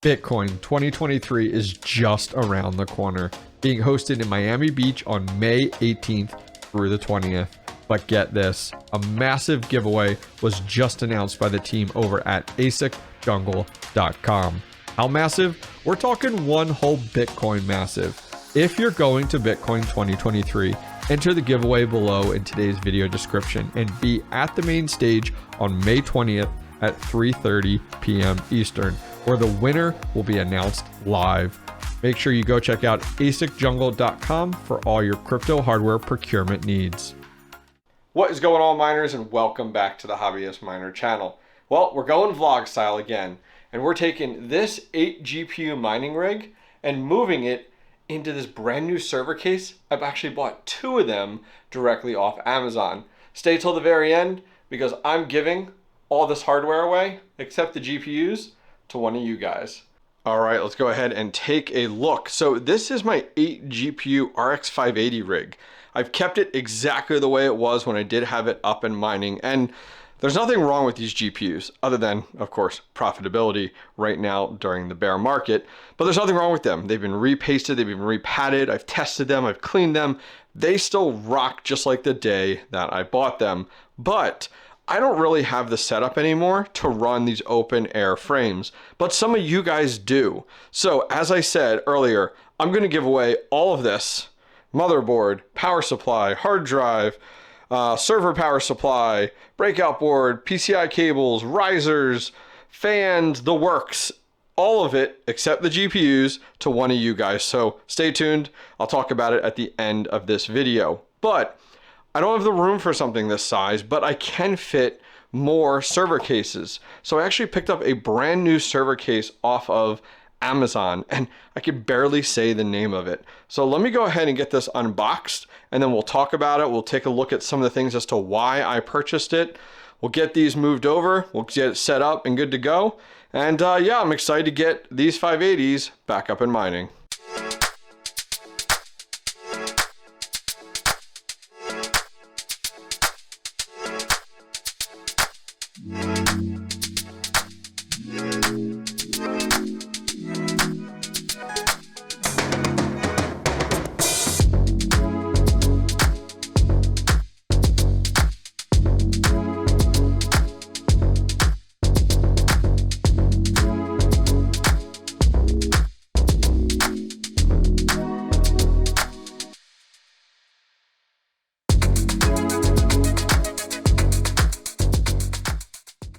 Bitcoin 2023 is just around the corner, being hosted in Miami Beach on May 18th through the 20th. But get this, a massive giveaway was just announced by the team over at ASICjungle.com. How massive? We're talking one whole Bitcoin massive. If you're going to Bitcoin 2023, enter the giveaway below in today's video description and be at the main stage on May 20th at 3:30 p.m. Eastern, where the winner will be announced live. Make sure you go check out ASICjungle.com for all your crypto hardware procurement needs. What is going on, miners, and welcome back to the Hobbyist Miner channel. Well, we're going vlog style again, and we're taking this 8 GPU mining rig and moving it into this brand new server case. I've actually bought 2 of them directly off Amazon. Stay till the very end because I'm giving all this hardware away, except the GPUs, to one of you guys. All right, let's go ahead and take a look. So this is my 8 GPU RX 580 rig. I've kept it exactly the way it was when I did have it up and mining, and there's nothing wrong with these GPUs other than, of course, profitability right now during the bear market, but there's nothing wrong with them. They've been repasted, they've been repadded, I've tested them, I've cleaned them. They still rock just like the day that I bought them, but I don't really have the setup anymore to run these open air frames, but some of you guys do. So as I said earlier, I'm going to give away all of this: motherboard, power supply, hard drive, server power supply, breakout board, PCI cables, risers, fans, the works, all of it except the GPUs to one of you guys. So stay tuned. I'll talk about it at the end of this video. But I don't have the room for something this size, but I can fit more server cases. So I actually picked up a brand new server case off of Amazon, and I could barely say the name of it. So let me go ahead and get this unboxed, and then we'll talk about it. We'll take a look at some of the things as to why I purchased it. We'll get these moved over. We'll get it set up and good to go. And yeah, I'm excited to get these 580s back up and mining.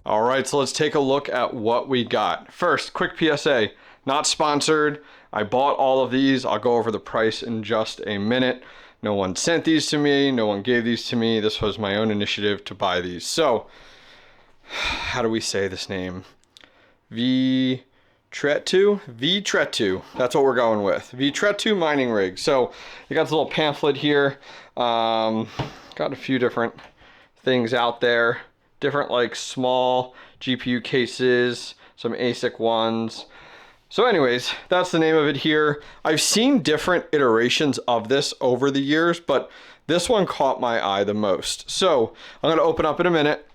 All right, so let's take a look at what we got. First, quick PSA, not sponsored. I bought all of these. I'll go over the price in just a minute. No one sent these to me. No one gave these to me. This was my own initiative to buy these. So, how do we say this name? 𝐕𝐢𝐝. That's what we're going with. 𝐕𝐢𝐝 mining rig. So, you got this little pamphlet here. Got a few different things out there. Different like small GPU cases, some ASIC ones. So anyways, that's the name of it here. I've seen different iterations of this over the years, but this one caught my eye the most. So I'm gonna open up in a minute.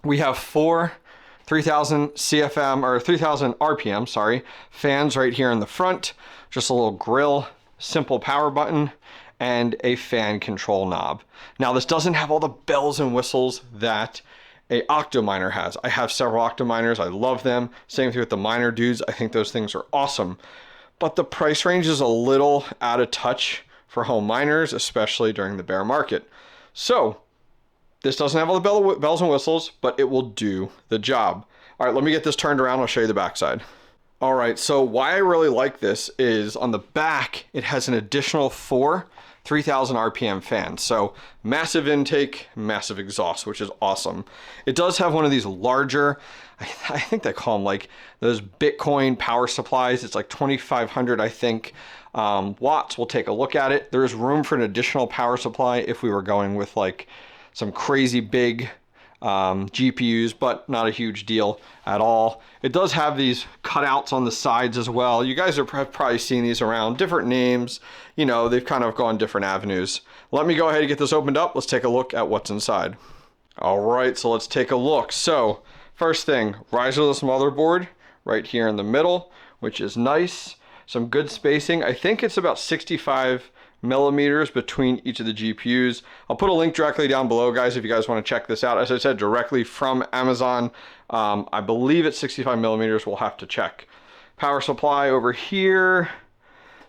We have 4 3000 CFM or 3000 RPM, sorry, fans right here in the front. Just a little grill, simple power button, and a fan control knob. Now this doesn't have all the bells and whistles that a Octominer has. I have several Octominers. I love them. Same thing with the miner dudes. I think those things are awesome. But the price range is a little out of touch for home miners, especially during the bear market. So this doesn't have all the bells and whistles, but it will do the job. All right, let me get this turned around. I'll show you the backside. All right, so why I really like this is on the back, it has an additional 4 3000 RPM fans. So massive intake, massive exhaust, which is awesome. It does have one of these larger, I think they call them like those Bitcoin power supplies. It's like 2500, I think, watts. We'll take a look at it. There is room for an additional power supply if we were going with like some crazy big GPUs, but not a huge deal at all. It does have these cutouts on the sides as well. You guys have probably seen these around, different names. You know, they've kind of gone different avenues. Let me go ahead and get this opened up. Let's take a look at what's inside. All right, so let's take a look. So first thing, riserless motherboard right here in the middle, which is nice. Some good spacing. I think it's about 65 millimeters between each of the GPUs. I'll put a link directly down below, guys, if you guys want to check this out. As I said, directly from Amazon. I believe it's 65 millimeters. We'll have to check. Power supply over here,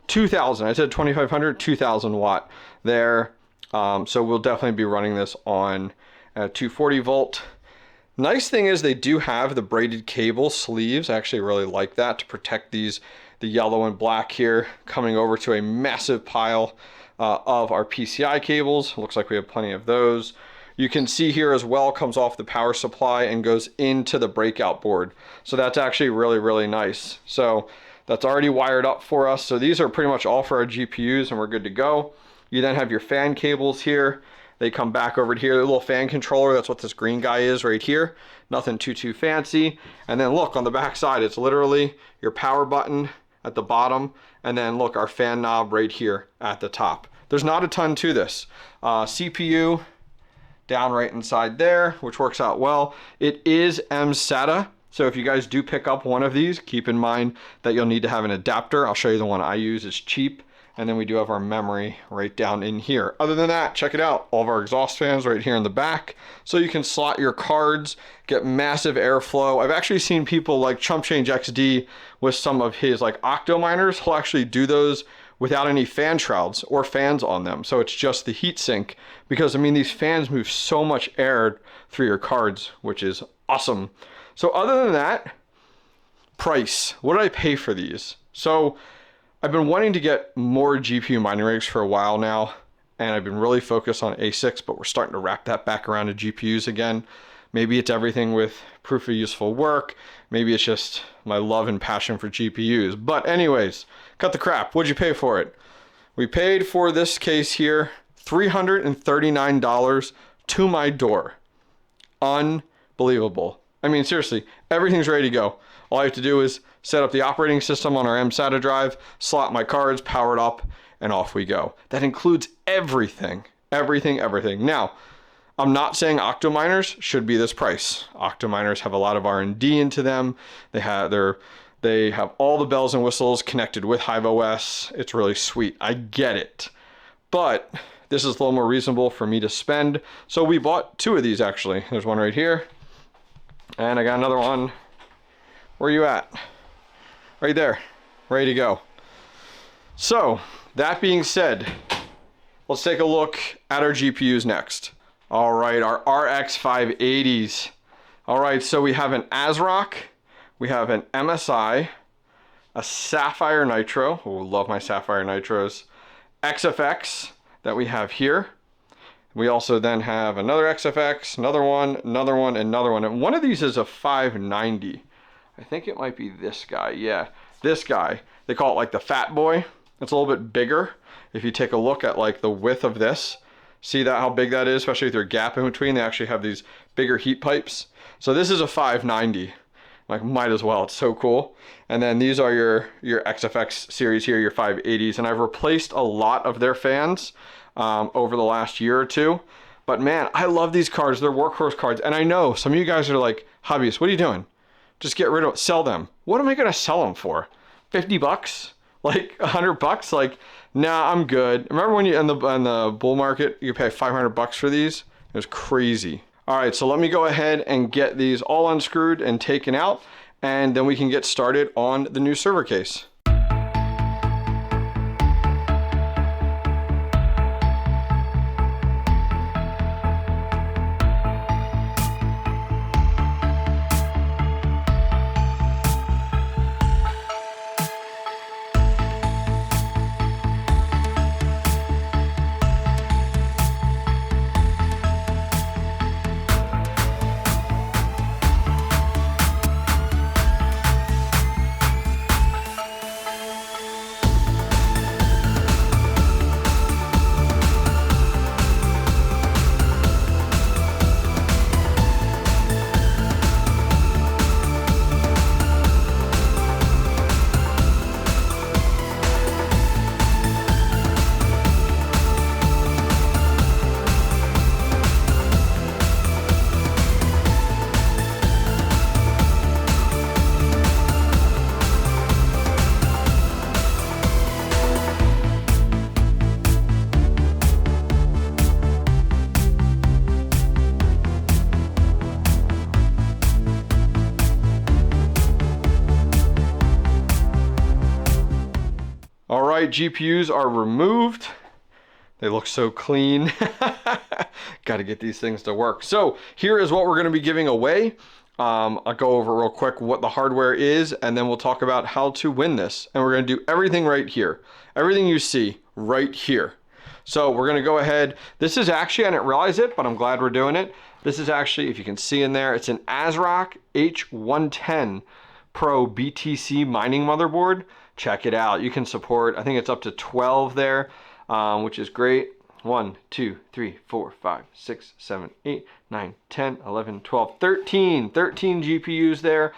2000. I said 2500, 2000 watt there. So we'll definitely be running this on 240 volt. Nice thing is they do have the braided cable sleeves. I actually really like that to protect these, the yellow and black here, coming over to a massive pile of our PCI cables. Looks like we have plenty of those. You can see here as well, comes off the power supply and goes into the breakout board. So that's actually really, really nice. So that's already wired up for us. So these are pretty much all for our GPUs and we're good to go. You then have your fan cables here. They come back over here, a little fan controller. That's what this green guy is right here. Nothing too fancy. And then look on the back side, it's literally your power button at the bottom. And then look, our fan knob right here at the top. There's not a ton to this. CPU down right inside there, which works out well. It is 𝐓𝐸𝐴TA. So if you guys do pick up one of these, keep in mind that you'll need to have an adapter. I'll show you the one I use. It's cheap. And then we do have our memory right down in here. Other than that, check it out. All of our exhaust fans right here in the back. So you can slot your cards, get massive airflow. I've actually seen people like Chump Change XD with some of his like Octominers. He'll actually do those without any fan shrouds or fans on them. So it's just the heat sink, because I mean, these fans move so much air through your cards, which is awesome. So other than that, price, what did I pay for these? So I've been wanting to get more GPU mining rigs for a while now, and I've been really focused on ASICs, but we're starting to wrap that back around to GPUs again. Maybe it's everything with proof of useful work. Maybe it's just my love and passion for GPUs. But anyways, cut the crap. What'd you pay for it? We paid for this case here, $339 to my door. Unbelievable. I mean, seriously, everything's ready to go. All I have to do is set up the operating system on our 𝐴MSATA drive, slot my cards, power it up, and off we go. That includes everything, everything. Now, I'm not saying Octominers should be this price. Octominers have a lot of R&D into them. They have all the bells and whistles connected with HIVEOS. It's really sweet. I get it. But this is a little more reasonable for me to spend. So we bought two of these actually. There's one right here. And I got another one. Where are you at? Right there. Ready to go. So that being said, let's take a look at our GPUs next. All right, our RX 580s. All right, so we have an ASRock, we have an MSI, a Sapphire Nitro. Oh, love my Sapphire Nitros. XFX that we have here. We also then have another XFX, another one, and one of these is a 590. I think it might be this guy. Yeah, this guy. They call it like the fat boy. It's a little bit bigger. If you take a look at like the width of this, see that how big that is, especially with your gap in between. They actually have these bigger heat pipes. So this is a 590. Like, might as well. It's so cool. And then these are your XFX series here, your 580s. And I've replaced a lot of their fans over the last year or two. But man, I love these cards. They're workhorse cards. And I know some of you guys are like, hobbyists, what are you doing? Just get rid of it, sell them. What am I gonna sell them for? 50 bucks? Like 100 bucks? Like, nah, I'm good. Remember when you in the bull market, you pay 500 bucks for these? It was crazy. All right, so let me go ahead and get these all unscrewed and taken out, and then we can get started on the new server case. All right, GPUs are removed. They look so clean. Got to get these things to work. So here is what we're going to be giving away. I'll go over real quick what the hardware is, and then we'll talk about how to win this. And we're going to do everything right here. Everything you see right here. So we're going to go ahead. This is actually, I didn't realize it, but I'm glad we're doing it. This is actually, if you can see in there, it's an ASIC H110 Pro BTC mining motherboard. Check it out. You can support, I think it's up to 12 there, which is great. 1, 2, 3, 4, 5, 6, 7, 8, 9, 10, 11, 12, 13 GPUs there.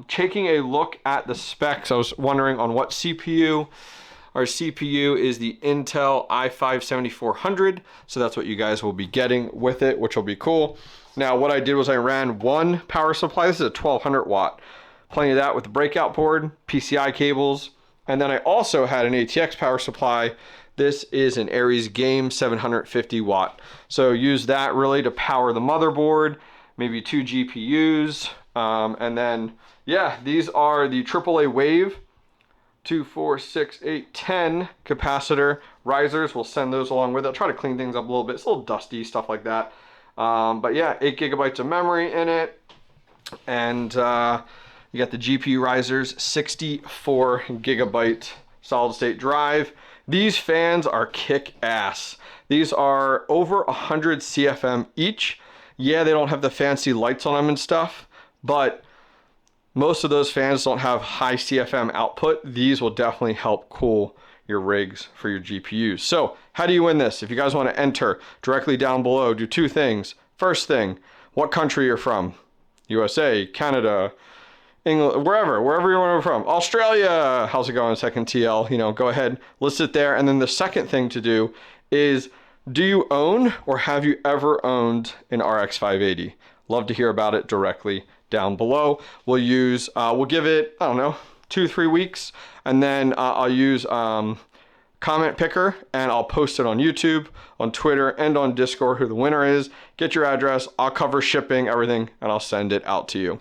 Taking a look at the specs, I was wondering on what CPU. Our CPU is the Intel i5-7400, so that's what you guys will be getting with it, which will be cool. Now what I did was I ran one power supply. This is a 1200 watt. Plenty of that with the breakout board, PCI cables, and then I also had an ATX power supply. This is an 𝐓𝐸𝐸 750 watt. So use that really to power the motherboard, maybe 2 GPUs, and then yeah, these are the AAA Wave 2, 4, 6, 8, 10 capacitor risers. We'll send those along with it. I'll try to clean things up a little bit. It's a little dusty, stuff like that. But yeah, 8 gigabytes of memory in it. And you got the GPU risers, 64 gigabyte solid state drive. These fans are kick ass. These are over 100 CFM each. Yeah, they don't have the fancy lights on them and stuff, but most of those fans don't have high CFM output. These will definitely help cool your rigs for your GPUs. So how do you win this? If you guys want to enter directly down below, do 2 things. First thing, what country you're from. USA, Canada, England, wherever you want to be from. Australia, how's it going, second TL? You know, go ahead, list it there. And then the second thing to do is, do you own or have you ever owned an RX 580? Love to hear about it directly down below. We'll give it, I don't know, 2-3 weeks, and then I'll use comment picker, and I'll post it on YouTube, on Twitter, and on Discord who the winner is. Get your address, I'll cover shipping, everything, and I'll send it out to you.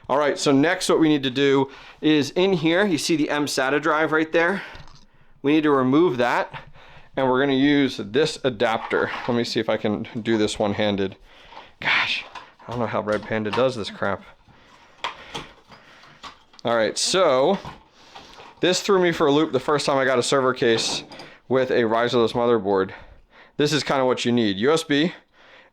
All right, so next what we need to do is in here, you see the mSATA drive right there? We need to remove that, and we're gonna use this adapter. Let me see if I can do this one-handed. Gosh, I don't know how Red Panda does this crap. All right, so this threw me for a loop the first time I got a server case with a riserless motherboard. This is kind of what you need. USB,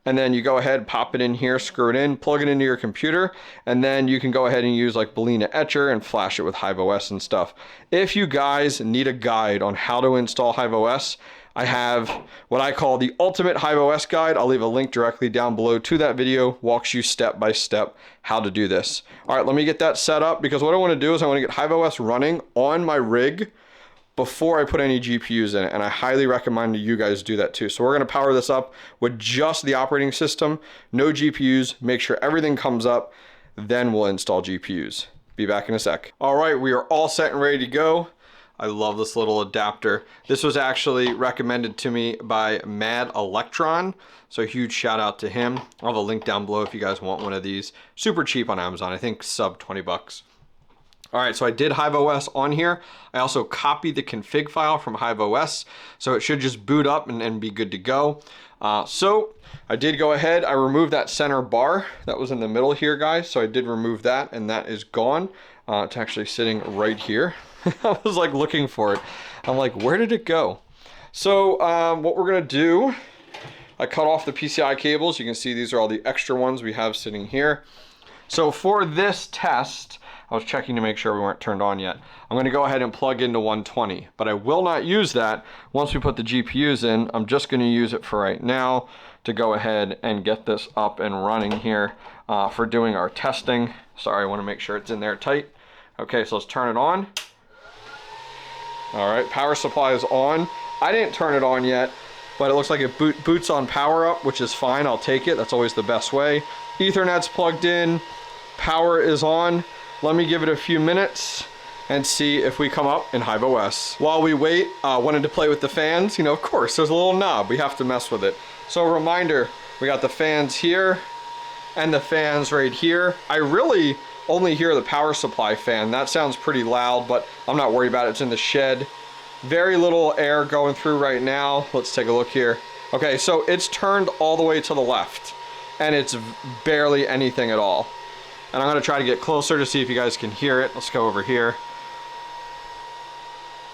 and then you go ahead, pop it in here, screw it in, plug it into your computer, and then you can go ahead and use like Baleena Etcher and flash it with HIVEOS and stuff. If you guys need a guide on how to install HIVEOS, I have what I call the ultimate HIVEOS guide. I'll leave a link directly down below to that video. Walks you step by step how to do this. All right, let me get that set up, because what I want to do is I want to get HIVEOS running on my rig before I put any GPUs in it, and I highly recommend you guys do that too. So we're going to power this up with just the operating system, no GPUs, make sure everything comes up, then we'll install GPUs. Be back in a sec. All right, we are all set and ready to go. I love this little adapter. This was actually recommended to me by Mad Electron, so huge shout out to him. I'll have a link down below if you guys want one of these. Super cheap on Amazon, I think sub 20 bucks. All right, so I did HIVEOS on here. I also copied the config file from HIVEOS, so it should just boot up and be good to go. So I did go ahead, I removed that center bar that was in the middle here, guys. So I did remove that, and that is gone. It's actually sitting right here. I was like looking for it. I'm like, where did it go? So what we're gonna do, I cut off the PCI cables. You can see these are all the extra ones we have sitting here. So for this test, I was checking to make sure we weren't turned on yet. I'm gonna go ahead and plug into 120, but I will not use that once we put the GPUs in. I'm just gonna use it for right now to go ahead and get this up and running here for doing our testing. Sorry, I wanna make sure it's in there tight. Okay, so let's turn it on. All right, power supply is on. I didn't turn it on yet, but it looks like it boots on power up, which is fine, I'll take it. That's always the best way. Ethernet's plugged in, power is on. Let me give it a few minutes and see if we come up in HIVEOS. While we wait, wanted to play with the fans. You know, of course, there's a little knob. We have to mess with it. So a reminder, we got the fans here and the fans right here. I really only hear the power supply fan. That sounds pretty loud, but I'm not worried about it. It's in the shed. Very little air going through right now. Let's take a look here. Okay, so it's turned all the way to the left, and it's barely anything at all. And I'm gonna try to get closer to see if you guys can hear it. Let's go over here.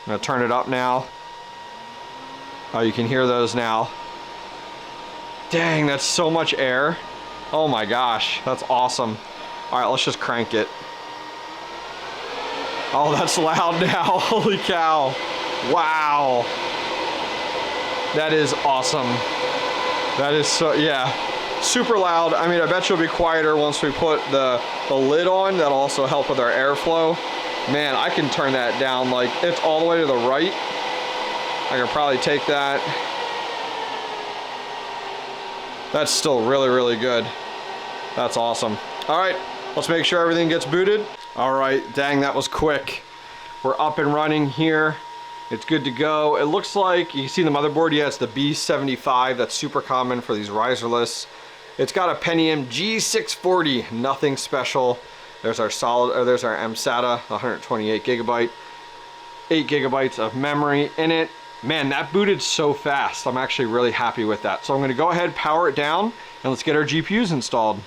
I'm gonna turn it up now. Oh, you can hear those now. Dang, that's so much air. Oh my gosh, that's awesome. All right, let's just crank it. Oh, that's loud now. Holy cow. Wow. That is awesome. That is so, yeah, super loud. I mean, I bet you'll be quieter once we put the lid on. That'll also help with our airflow. Man, I can turn that down, like it's all the way to the right. I can probably take that. That's still really, really good. That's awesome. All right, let's make sure everything gets booted. All right, dang, that was quick. We're up and running here. It's good to go. It looks like, you can see the motherboard, yeah, it's the B75. That's super common for these riserless. It's got a Pentium G640, nothing special. There's our there's our mSATA, 128 gigabyte, 8 gigabytes of memory in it. Man, that booted so fast. I'm actually really happy with that. So I'm gonna go ahead, power it down, and let's get our GPUs installed.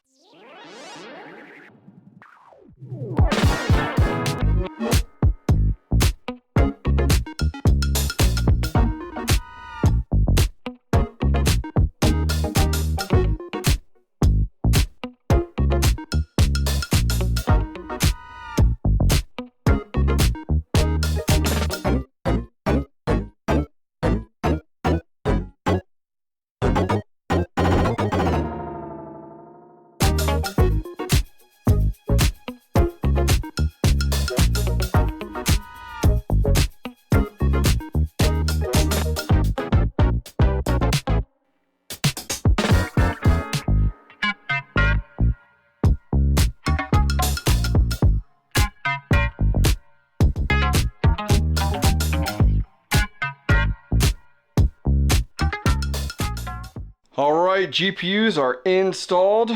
All right, GPUs are installed.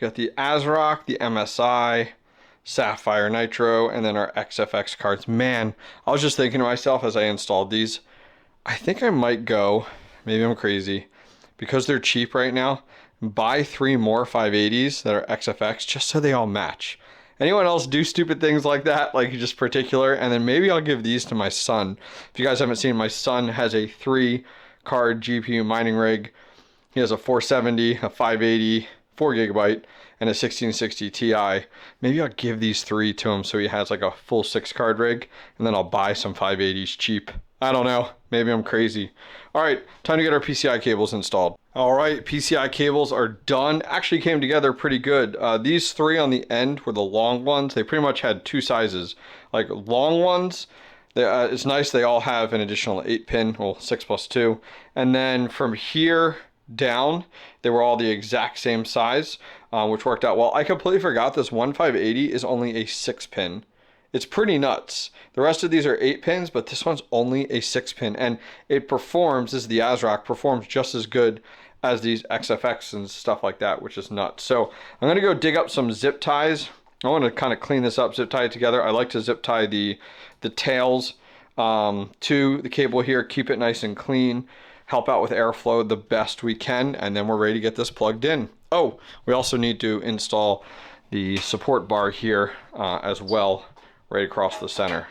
Got the ASRock, the MSI, Sapphire Nitro, and then our XFX cards. Man, I was just thinking to myself as I installed these, I think I might go, maybe I'm crazy, because they're cheap right now, buy 3 more 580s that are XFX just so they all match. Anyone else do stupid things like that, like just particular? And then maybe I'll give these to my son. If you guys haven't seen, my son has a 3-card GPU mining rig. He has a 470, a 580, 4 gigabyte, and a 1660 Ti. Maybe I'll give these 3 to him so he has like a full 6-card rig, and then I'll buy some 580s cheap. I don't know. Maybe I'm crazy. All right, time to get our PCI cables installed. All right, PCI cables are done. Actually came together pretty good. These 3 on the end were the long ones. They pretty much had 2 sizes. Like long ones, it's nice they all have an additional 8-pin, well, 6+2. And then from here down, they were all the exact same size, which worked out well. I completely forgot this one 580 is only a 6-pin. It's pretty nuts. The rest of these are 8 pins, but this one's only a 6-pin, and it performs, this is the ASRock, performs just as good as these XFX and stuff like that, which is nuts. So I'm gonna go dig up some zip ties. I want to kind of clean this up, zip tie it together. I like to zip tie the tails to the cable here, keep it nice and clean, help out with airflow the best we can, and then we're ready to get this plugged in. Oh, we also need to install the support bar here as well, right across the center.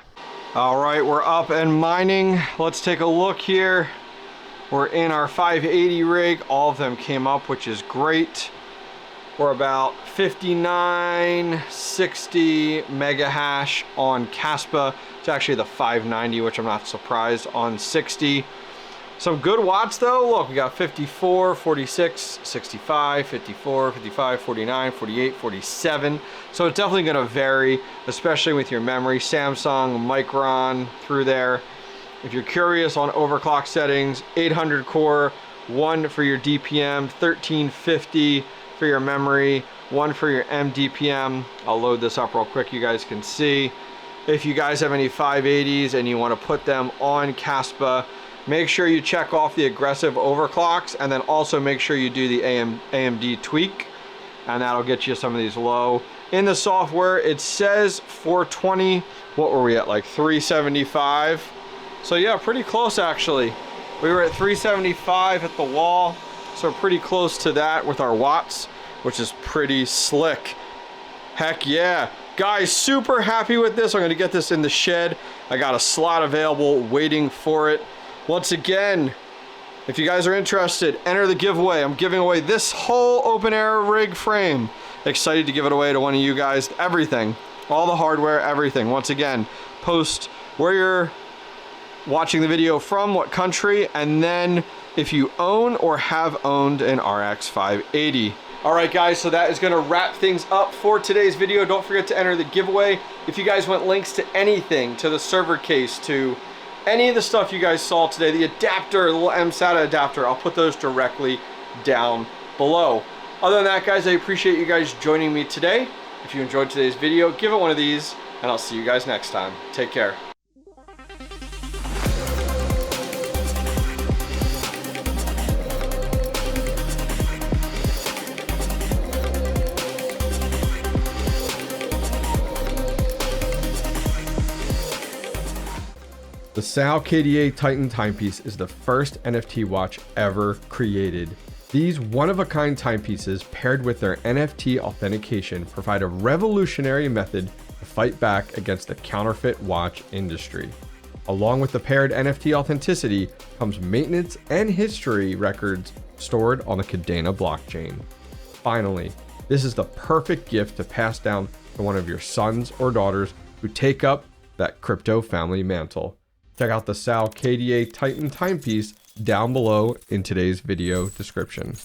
All right, we're up and mining. Let's take a look here. We're in our 580 rig. All of them came up, which is great. We're about 5960 mega hash on Kaspa. It's actually the 590, which I'm not surprised, on 60. Some good watts though. Look, we got 54, 46, 65, 54, 55, 49, 48, 47. So it's definitely going to vary, especially with your memory. Samsung, Micron through there. If you're curious on overclock settings, 800 core, 1 for your DPM, 1350 for your memory, 1 for your MDPM. I'll load this up real quick, you guys can see. If you guys have any 580s and you want to put them on Kaspa, make sure you check off the aggressive overclocks, and then also make sure you do the AMD tweak, and that'll get you some of these low. In the software, it says 420. What were we at, like 375? So yeah, pretty close actually. We were at 375 at the wall, so we're pretty close to that with our watts, which is pretty slick. Heck yeah. Guys, super happy with this. I'm gonna get this in the shed. I got a slot available waiting for it. Once again, if you guys are interested, enter the giveaway. I'm giving away this whole open air rig frame. Excited to give it away to one of you guys. Everything, all the hardware, everything. Once again, post where you're watching the video from, what country, and then if you own or have owned an RX 580. All right, guys, so that is gonna wrap things up for today's video. Don't forget to enter the giveaway. If you guys want links to anything, to the server case, to any of the stuff you guys saw today, the adapter, the little mSATA adapter, I'll put those directly down below. Other than that, guys, I appreciate you guys joining me today. If you enjoyed today's video, give it one of these, and I'll see you guys next time. Take care. The 𝐔𝐬𝐞𝐝 Titan timepiece is the first NFT watch ever created. These one-of-a-kind timepieces paired with their NFT authentication provide a revolutionary method to fight back against the counterfeit watch industry. Along with the paired NFT authenticity comes maintenance and history records stored on the 𝐏𝐸𝐻 blockchain. Finally, this is the perfect gift to pass down to one of your sons or daughters who take up that crypto family mantle. Check out the 𝐔𝐬𝐞𝐝 Titan timepiece down below in today's video description.